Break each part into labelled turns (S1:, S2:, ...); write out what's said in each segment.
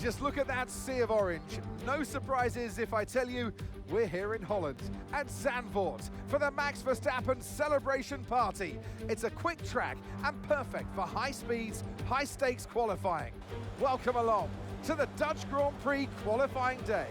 S1: just look at that sea of orange. No surprises if I tell you we're here in Holland at Zandvoort for the Max Verstappen celebration party. It's a quick track and perfect for high speeds, high stakes qualifying. Welcome along to the Dutch Grand Prix qualifying day.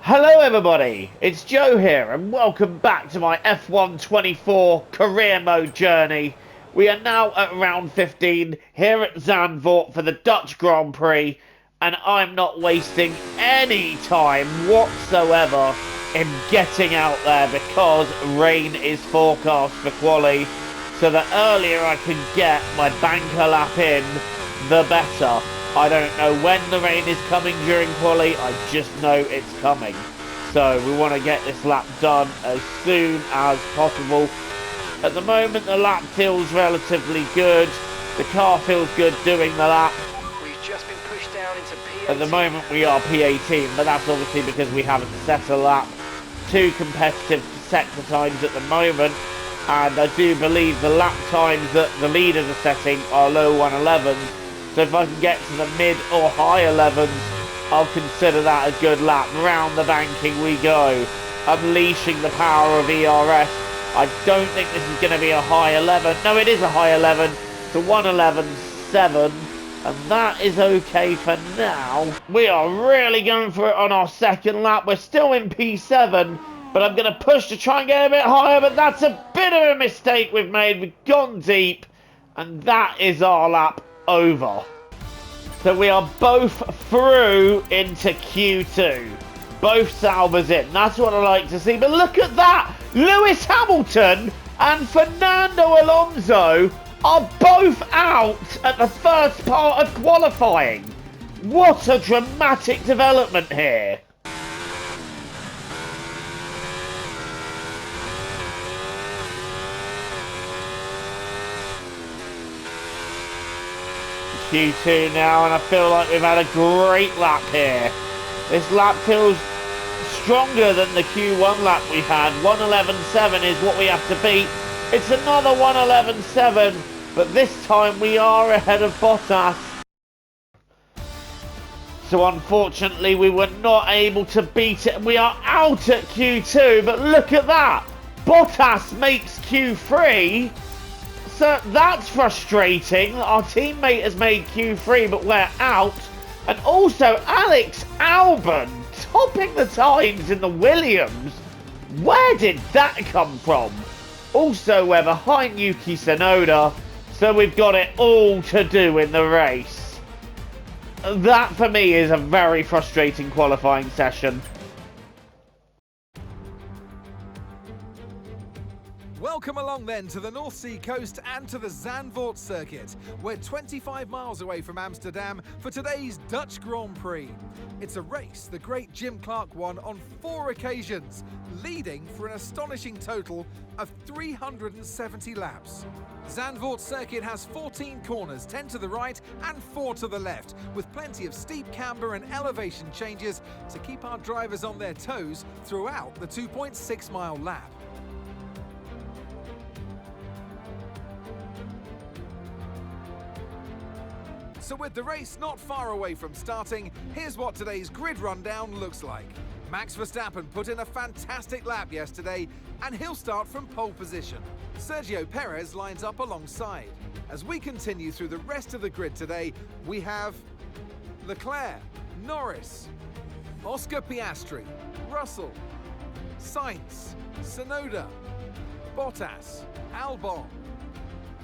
S2: Hello everybody, it's Joe here and welcome back to my F1 24 career mode journey. We are now at round 15 here at Zandvoort for the Dutch Grand Prix, and I'm not wasting any time whatsoever in getting out there because rain is forecast for quali, so the earlier I can get my banker lap in, the better. I don't know when the rain is coming during quali, I just know it's coming. So we want to get this lap done as soon as possible. At the moment the lap feels relatively good, the car feels good doing the lap.
S3: We've just been pushed down into P18.
S2: At the moment we are P18, but that's obviously because we haven't set a lap. Two competitive sector times at the moment, and I do believe the lap times that the leaders are setting are low 111s. So if I can get to the mid or high 11s, I'll consider that a good lap. Round the banking we go, unleashing the power of ERS. I don't think this is going to be a high 11. No, it is a high 11. It's a 111.7, and that is okay for now. We are really going for it on our second lap. We're still in P7, but I'm going to push to try and get a bit higher, but that's a bit of a mistake we've made. We've gone deep, and that is our lap over. So we are both through into Q2. Both Saubers in. That's what I like to see. But look at that! Lewis Hamilton and Fernando Alonso are both out at the first part of qualifying. What a dramatic development here. Q2 now, and I feel like we've had a great lap here. This lap feels stronger than the Q1 lap we had. 111.7 is what we have to beat. It's another 111.7, but this time we are ahead of Bottas. So unfortunately we were not able to beat it. We are out at Q2, but look at that. Bottas makes Q3. So that's frustrating. Our teammate has made Q3, but we're out. And also Alex Albon topping the times in the Williams. Where did that come from? Also, we're behind Yuki Tsunoda, so we've got it all to do in the race. That for me is a very frustrating qualifying session.
S1: Welcome along then to the North Sea coast and to the Zandvoort circuit. We're 25 miles away from Amsterdam for today's Dutch Grand Prix. It's a race the great Jim Clark won on 4 occasions, leading for an astonishing total of 370 laps. Zandvoort circuit has 14 corners, 10 to the right and 4 to the left, with plenty of steep camber and elevation changes to keep our drivers on their toes throughout the 2.6 mile lap. So with the race not far away from starting, here's what today's grid rundown looks like. Max Verstappen put in a fantastic lap yesterday, and he'll start from pole position. Sergio Perez lines up alongside. As we continue through the rest of the grid today, we have Leclerc, Norris, Oscar Piastri, Russell, Sainz, Tsunoda, Bottas, Albon,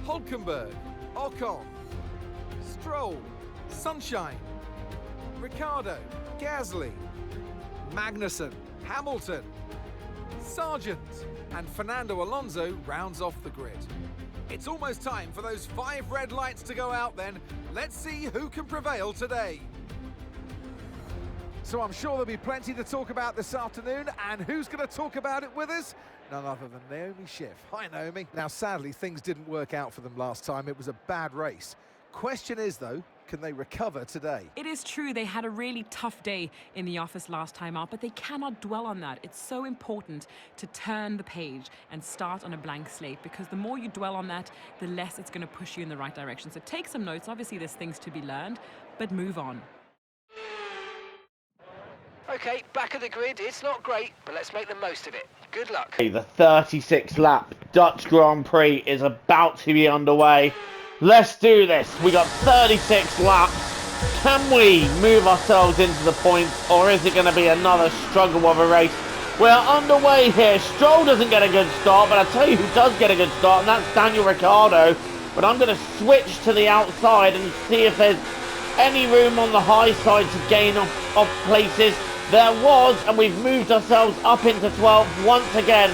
S1: Hülkenberg, Ocon, Stroll, Sunshine, Ricciardo, Gasly, Magnussen, Hamilton, Sargent, and Fernando Alonso rounds off the grid. It's almost time for those 5 red lights to go out then. Let's see who can prevail today. So I'm sure there'll be plenty to talk about this afternoon, and who's going to talk about it with us? None other than Naomi Schiff. Hi Naomi. Now sadly things didn't work out for them last time. It was a bad race. Question is, though, can they recover today?
S4: It is true they had a really tough day in the office last time out, but they cannot dwell on that. It's so important to turn the page and start on a blank slate, because the more you dwell on that, the less it's going to push you in the right direction. So take some notes. Obviously, there's things to be learned, but move on.
S3: Okay, back of the grid. It's not great, but let's make the most of it. Good luck.
S2: The 36th lap Dutch Grand Prix is about to be underway. Let's do this. We got 36 laps. Can we move ourselves into the points, or is it going to be another struggle of a race? We're underway here. Stroll doesn't get a good start, but I'll tell you who does get a good start, and that's Daniel Ricciardo. But I'm going to switch to the outside and see if there's any room on the high side to gain off places. There was, and we've moved ourselves up into 12th once again.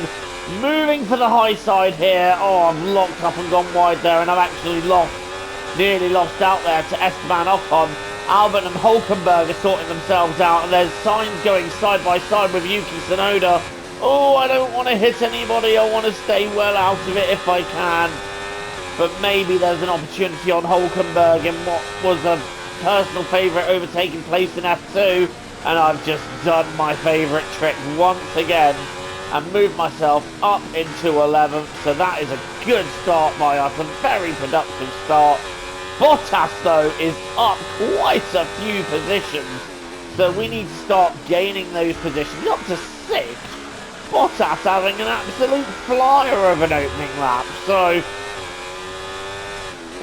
S2: Moving for the high side here. Oh, I've locked up and gone wide there, and I've actually nearly lost out there to Esteban Ocon. Albon and Hulkenberg are sorting themselves out, and there's Sainz going side by side with Yuki Tsunoda. Oh, I don't want to hit anybody. I want to stay well out of it if I can. But maybe there's an opportunity on Hulkenberg in what was a personal favourite overtaking place in F2. And I've just done my favourite trick once again and moved myself up into 11th. So that is a good start by us, a very productive start. Bottas, though, is up quite a few positions. So we need to start gaining those positions up to 6. Bottas having an absolute flyer of an opening lap. So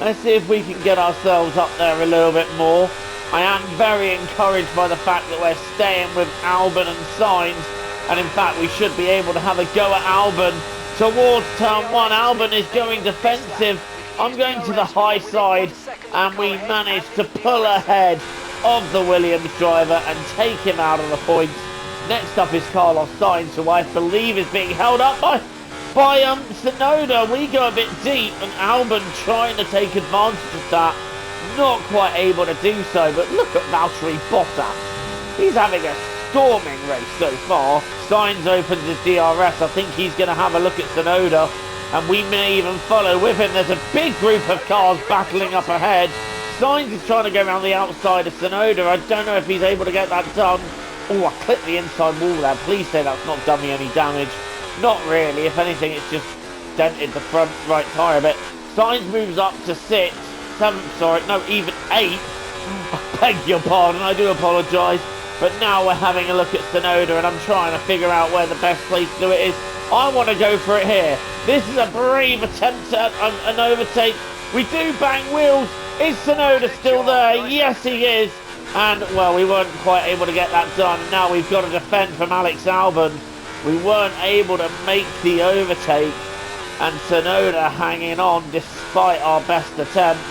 S2: let's see if we can get ourselves up there a little bit more. I am very encouraged by the fact that we're staying with Albon and Sainz, and in fact we should be able to have a go at Albon towards turn 1. Albon is going defensive. I'm going to the high side, and we managed to pull ahead of the Williams driver and take him out of the points. Next up is Carlos Sainz, who I believe is being held up by Tsunoda. We go a bit deep, and Albon trying to take advantage of that. Not quite able to do so, but look at Valtteri Bottas. He's having a storming race so far. Sainz opens his DRS. I think he's going to have a look at Tsunoda, and we may even follow with him. There's a big group of cars battling up ahead. Sainz is trying to go around the outside of Tsunoda. I don't know if he's able to get that done. Oh, I clipped the inside wall there. Please say that's not done me any damage. Not really. If anything, it's just dented the front right tyre a bit. Sainz moves up to 6. 7th, sorry, no, even 8th. I beg your pardon, I do apologise. But now we're having a look at Tsunoda, and I'm trying to figure out where the best place to do it is. I want to go for it here. This is a brave attempt at an overtake. We do bang wheels. Is Tsunoda still there? Yes, he is. And, well, we weren't quite able to get that done. Now we've got to defend from Alex Albon. We weren't able to make the overtake. And Tsunoda hanging on despite our best attempts.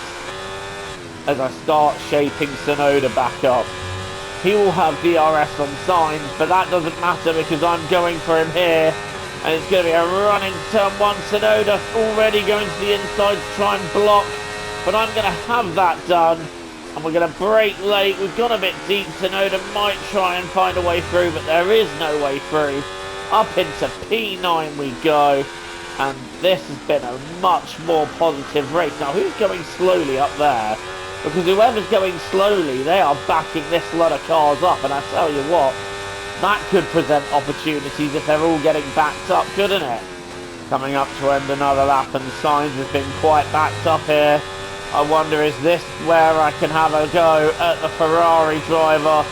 S2: As I start shaping Tsunoda back up. He will have DRS on Sainz, but that doesn't matter because I'm going for him here. And it's going to be a run into turn 1. Tsunoda already going to the inside to try and block. But I'm going to have that done. And we're going to brake late. We've gone a bit deep. Tsunoda might try and find a way through, but there is no way through. Up into P9 we go. And this has been a much more positive race. Now, who's going slowly up there? Because whoever's going slowly, they are backing this lot of cars up. And I tell you what, that could present opportunities if they're all getting backed up, couldn't it? Coming up to end another lap, and Sainz has been quite backed up here. I wonder, is this where I can have a go at the Ferrari driver?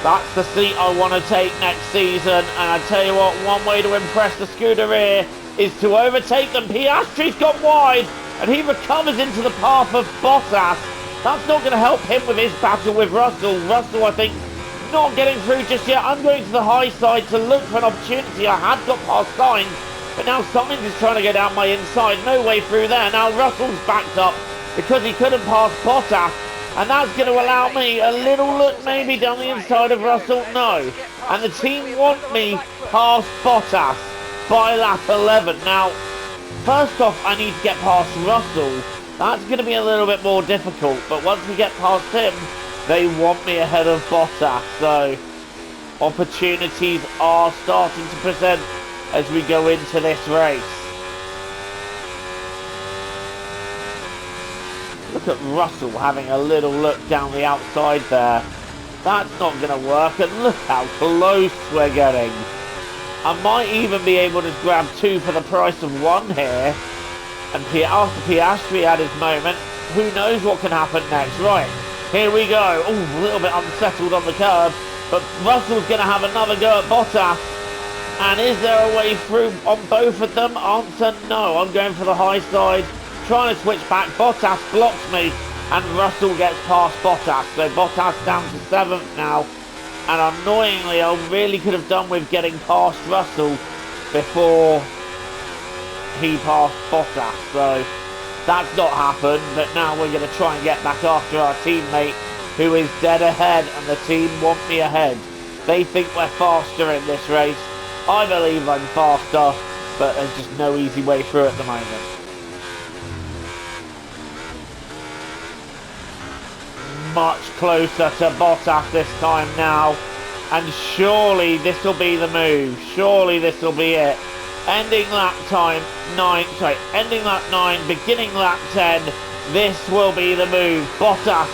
S2: That's the seat I want to take next season. And I tell you what, one way to impress the Scuderia is to overtake them. Piastri's gone wide, and he recovers into the path of Bottas. That's not going to help him with his battle with Russell. Russell, I think, not getting through just yet. I'm going to the high side to look for an opportunity. I had got past Sainz, but now Sainz is trying to go down my inside. No way through there. Now Russell's backed up because he couldn't pass Bottas. And that's going to allow me a little look maybe down the inside of Russell. No. And the team want me past Bottas by lap 11. Now, first off, I need to get past Russell. That's going to be a little bit more difficult. But once we get past him, they want me ahead of Bottas. So, opportunities are starting to present as we go into this race. Look at Russell having a little look down the outside there. That's not going to work, and look how close we're getting. I might even be able to grab 2 for the price of 1 here. And after Piastri had his moment, who knows what can happen next. Right, here we go. Oh, a little bit unsettled on the curb, but Russell's going to have another go at Bottas. And is there a way through on both of them? Answer no. I'm going for the high side, trying to switch back. Bottas blocks me, and Russell gets past Bottas. So Bottas down to 7th now. And annoyingly, I really could have done with getting past Russell before he passed Bottas. So that's not happened, but now we're going to try and get back after our teammate, who is dead ahead, and the team want me ahead. They think we're faster in this race. I believe I'm faster, but there's just no easy way through at the moment. Much closer to Bottas this time now, and surely this will be the move. Surely this will be it. Ending lap time 9, ending lap 9, beginning lap 10. This will be the move. Bottas,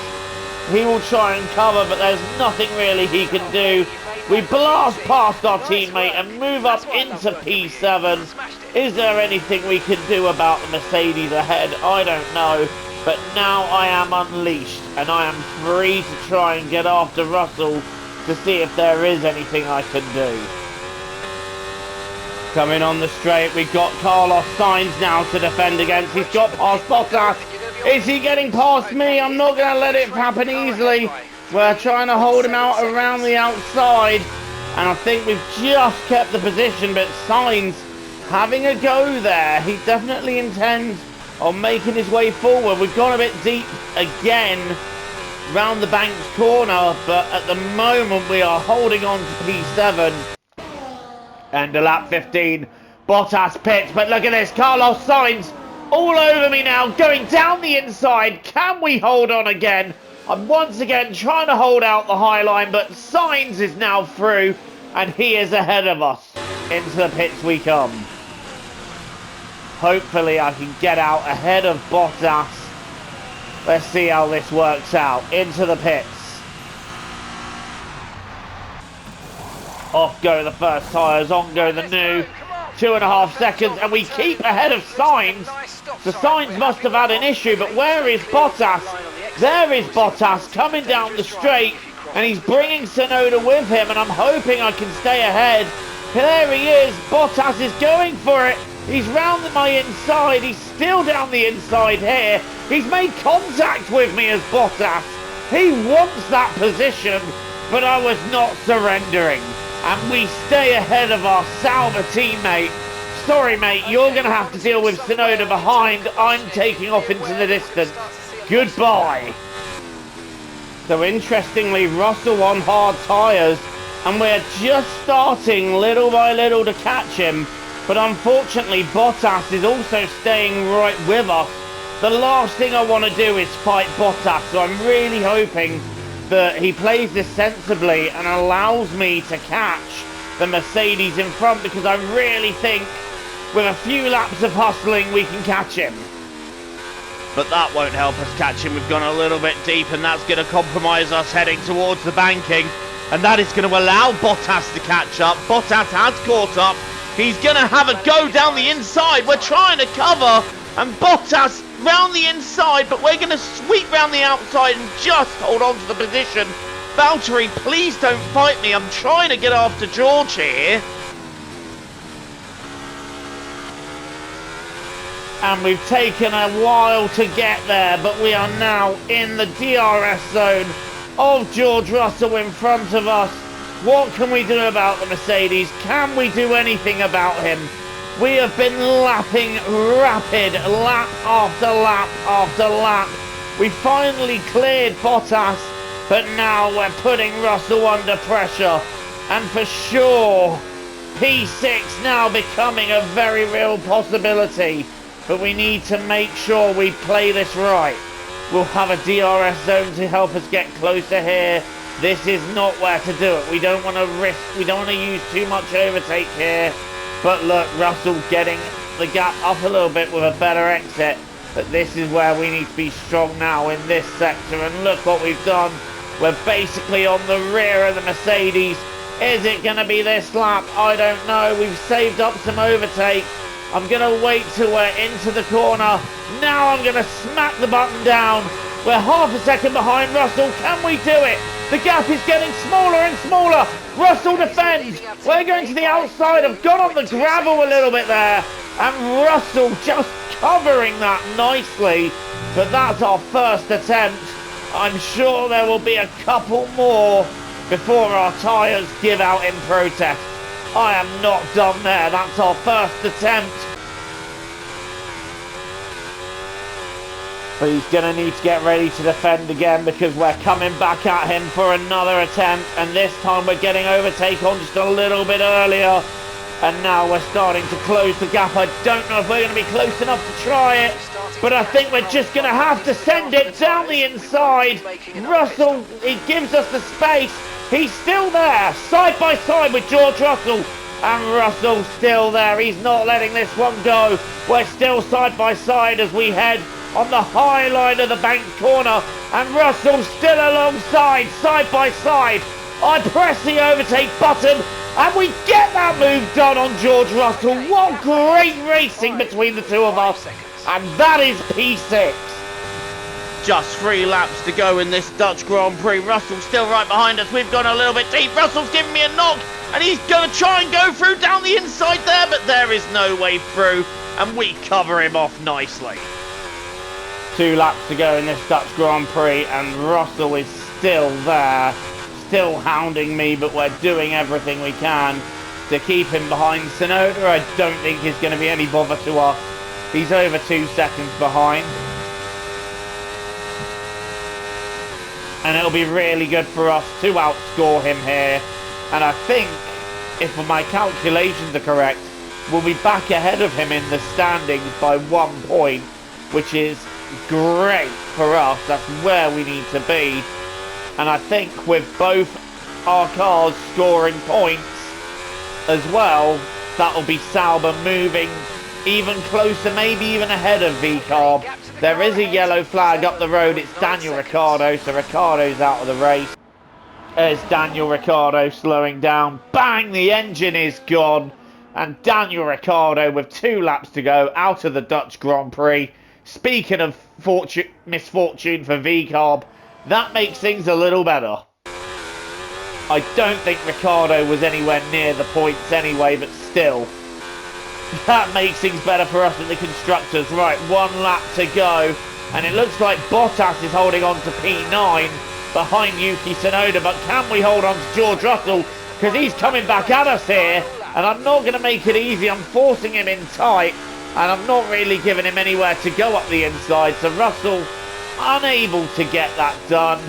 S2: he will try and cover, but there's nothing really he can do. We blast past our teammate and move up into P7. Is there anything we can do about the Mercedes ahead? I don't know. But now I am unleashed, and I am free to try and get after Russell to see if there is anything I can do. Coming on the straight, we've got Carlos Sainz now to defend against. He's got past Bottas. Is he getting past me? I'm not going to let it happen easily. We're trying to hold him out around the outside, and I think we've just kept the position, but Sainz having a go there. He definitely intends on making his way forward. We've gone a bit deep again round the bank's corner, but at the moment we are holding on to P7. And a lap 15, Bottas pits, but look at this, Carlos Sainz all over me now, going down the inside. Can we hold on again? I'm once again trying to hold out the high line, but Sainz is now through, and he is ahead of us. Into the pits we come. Hopefully I can get out ahead of Bottas. Let's see how this works out. Into the pits. Off go the first tyres, on go the new. 2.5 seconds, and we keep ahead of Sainz. The Sainz must have had an issue, but where is Bottas? There is Bottas coming down the straight, and he's bringing Tsunoda with him, and I'm hoping I can stay ahead. There he is. Bottas is going for it. He's round my inside. He's still down the inside here. He's made contact with me as Bottas. He wants that position, but I was not surrendering. And we stay ahead of our Sauber teammate. Sorry, mate, you're going to have to deal with Tsunoda behind. I'm taking off into the distance. Goodbye. So interestingly, Russell on hard tyres, and we're just starting little by little to catch him. But unfortunately, Bottas is also staying right with us. The last thing I want to do is fight Bottas, so I'm really hoping that he plays this sensibly and allows me to catch the Mercedes in front, because I really think with a few laps of hustling we can catch him. But that won't help us catch him. We've gone a little bit deep, and that's going to compromise us heading towards the banking, and that is going to allow Bottas to catch up. Bottas has caught up. He's going to have a go down the inside. We're trying to cover, and Bottas round the inside, but we're going to sweep round the outside and just hold on to the position. Valtteri, please don't fight me. I'm trying to get after George here. And we've taken a while to get there, but we are now in the DRS zone of George Russell in front of us. What can we do about the Mercedes? Can we do anything about him? We have been lapping rapid, lap after lap after lap. We finally cleared Bottas, but now we're putting Russell under pressure. And for sure, P6 now becoming a very real possibility. But we need to make sure we play this right. We'll have a DRS zone to help us get closer here. This is not where to do it. We don't want to risk, we don't want to use too much overtake here. But look, Russell getting the gap up a little bit with a better exit. But this is where we need to be strong now in this sector, and look what we've done. We're basically on the rear of the Mercedes. Is it going to be this lap? I don't know. We've saved up some overtake. I'm going to wait till we're into the corner. Now I'm going to smack the button down. We're half a second behind Russell. Can we do it? The gap is getting smaller and smaller. Russell defends. We're going to the outside. I've got on the gravel a little bit there. And Russell just covering that nicely. But that's our first attempt. I'm sure there will be a couple more before our tyres give out in protest. I am not done there. That's our first attempt. But he's going to need to get ready to defend again, because we're coming back at him for another attempt. And this time we're getting overtake on just a little bit earlier. And now we're starting to close the gap. I don't know if we're going to be close enough to try it, but I think we're just going to have to send it down the inside. Russell, he gives us the space. He's still there, side by side with George Russell. And Russell's still there. He's not letting this one go. We're still side by side as we head on the high line of the bank corner. And Russell's still alongside, side by side. I press the overtake button, and we get that move done on George Russell. What great racing between the two of us. And that is P6. Just 3 laps to go in this Dutch Grand Prix. Russell's still right behind us. We've gone a little bit deep. Russell's giving me a knock, and he's going to try and go through down the inside there, but there is no way through, and we cover him off nicely. 2 laps to go in this Dutch Grand Prix, and Russell is still there, still hounding me, but we're doing everything we can to keep him behind. Tsunoda, I don't think is going to be any bother to us. He's over 2 seconds behind. And it'll be really good for us to outscore him here. And I think, if my calculations are correct, we'll be back ahead of him in the standings by 1 point, which is great for us. That's where we need to be. And I think with both our cars scoring points as well, that'll be Sauber moving even closer, maybe even ahead of VCarb. There is a yellow flag up the road. It's Daniel Ricciardo, so Ricciardo's out of the race. There's Daniel Ricciardo slowing down. Bang! The engine is gone. And Daniel Ricciardo, with 2 laps to go, out of the Dutch Grand Prix. Speaking of misfortune for VCarb, that makes things a little better. I don't think Ricciardo was anywhere near the points anyway, but still. That makes things better for us in the constructors. Right, 1 lap to go. And it looks like Bottas is holding on to P9 behind Yuki Tsunoda. But can we hold on to George Russell? Because he's coming back at us here. And I'm not going to make it easy. I'm forcing him in tight. And I'm not really giving him anywhere to go up the inside. So Russell unable to get that done.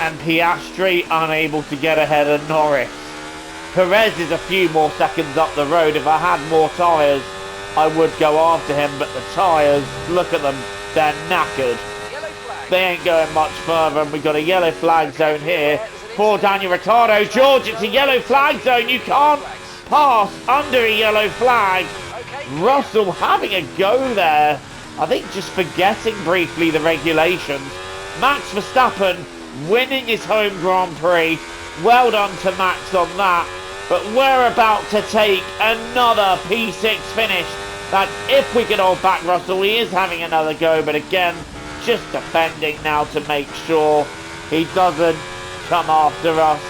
S2: And Piastri unable to get ahead of Norris. Perez is a few more seconds up the road. If I had more tyres, I would go after him, but the tyres, look at them, they're knackered. They ain't going much further, and we've got a yellow flag zone here for Daniel Ricciardo. George, it's a yellow flag zone. You can't pass under a yellow flag. Russell having a go there. I think just forgetting briefly the regulations. Max Verstappen winning his home Grand Prix. Well done to Max on that. But we're about to take another P6 finish. That if we can hold back Russell, he is having another go. But again, just defending now to make sure he doesn't come after us.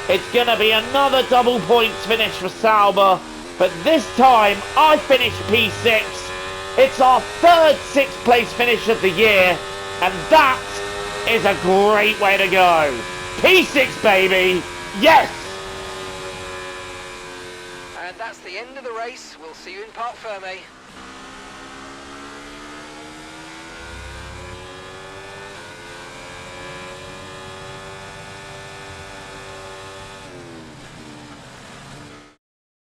S2: It's going to be another double points finish for Sauber. But this time, I finished P6. It's our 3rd 6th place finish of the year. And that is a great way to go. P6, baby. Yes!
S3: And that's the end of the race. We'll see you in Parc Fermé.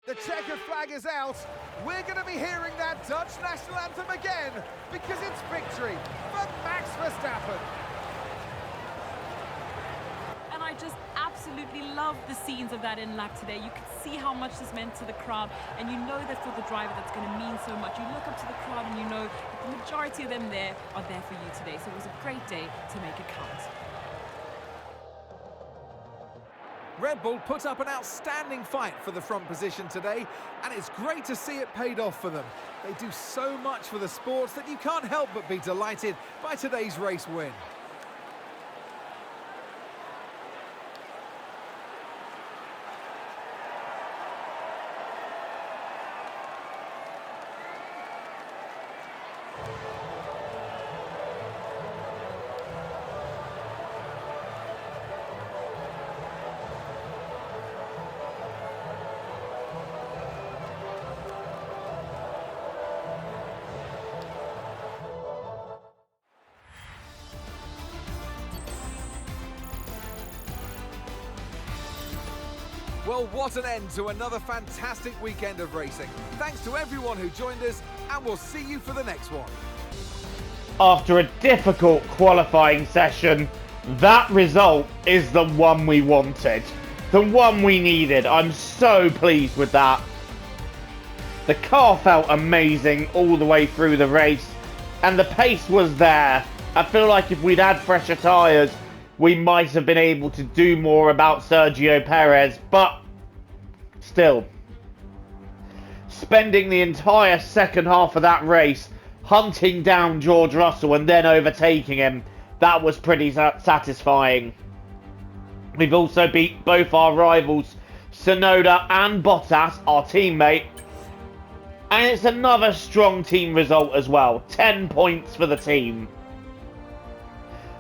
S1: The checkered flag is out. We're going to be hearing that Dutch national anthem again, because it's victory for Max Verstappen.
S4: And I just absolutely absolutely love the scenes of that in lap today. You could see how much this meant to the crowd, and you know that for the driver that's going to mean so much. You look up to the crowd and you know that the majority of them there are there for you today. So it was a great day to make it count.
S1: Red Bull put up an outstanding fight for the front position today, and it's great to see it paid off for them. They do so much for the sport that you can't help but be delighted by today's race win. Well, what an end to another fantastic weekend of racing. Thanks to everyone who joined us, and we'll see you for the next one.
S2: After a difficult qualifying session, that result is the one we wanted. The one we needed. I'm so pleased with that. The car felt amazing all the way through the race, and the pace was there. I feel like if we'd had fresher tyres, we might have been able to do more about Sergio Perez, but still, spending the entire second half of that race hunting down George Russell and then overtaking him, that was pretty satisfying. We've also beat both our rivals, Tsunoda and Bottas, our teammate, and it's another strong team result as well. 10 points for the team.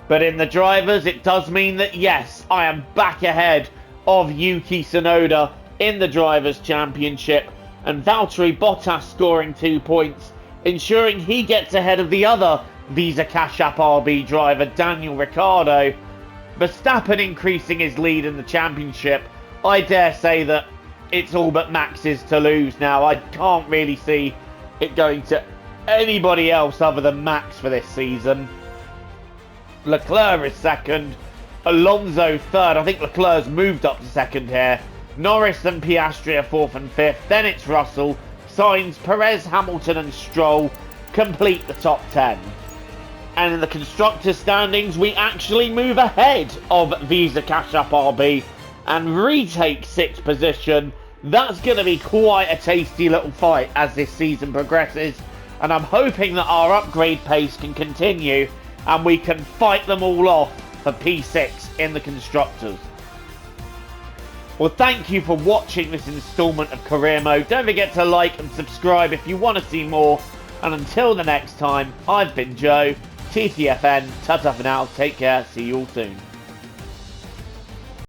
S2: But in the drivers, it does mean that, yes, I am back ahead of Yuki Tsunoda in the Drivers' Championship, and Valtteri Bottas scoring 2 points, ensuring he gets ahead of the other Visa Cash App RB driver, Daniel Ricciardo. Verstappen increasing his lead in the championship. I dare say that it's all but Max's to lose now. I can't really see it going to anybody else other than Max for this season. Leclerc is second, Alonso third. I think Leclerc's moved up to second here. Norris and Piastri are fourth and fifth. Then it's Russell, Sainz, Perez, Hamilton and Stroll complete the top 10. And in the constructors' standings, we actually move ahead of Visa Cash App RB and retake 6th position. That's going to be quite a tasty little fight as this season progresses, and I'm hoping that our upgrade pace can continue and we can fight them all off for P6 in the Constructors. Well, thank you for watching this instalment of Career Mode. Don't forget to like and subscribe if you want to see more. And until the next time, I've been Joe, TTFN, ta-ta for now, take care, see you all soon.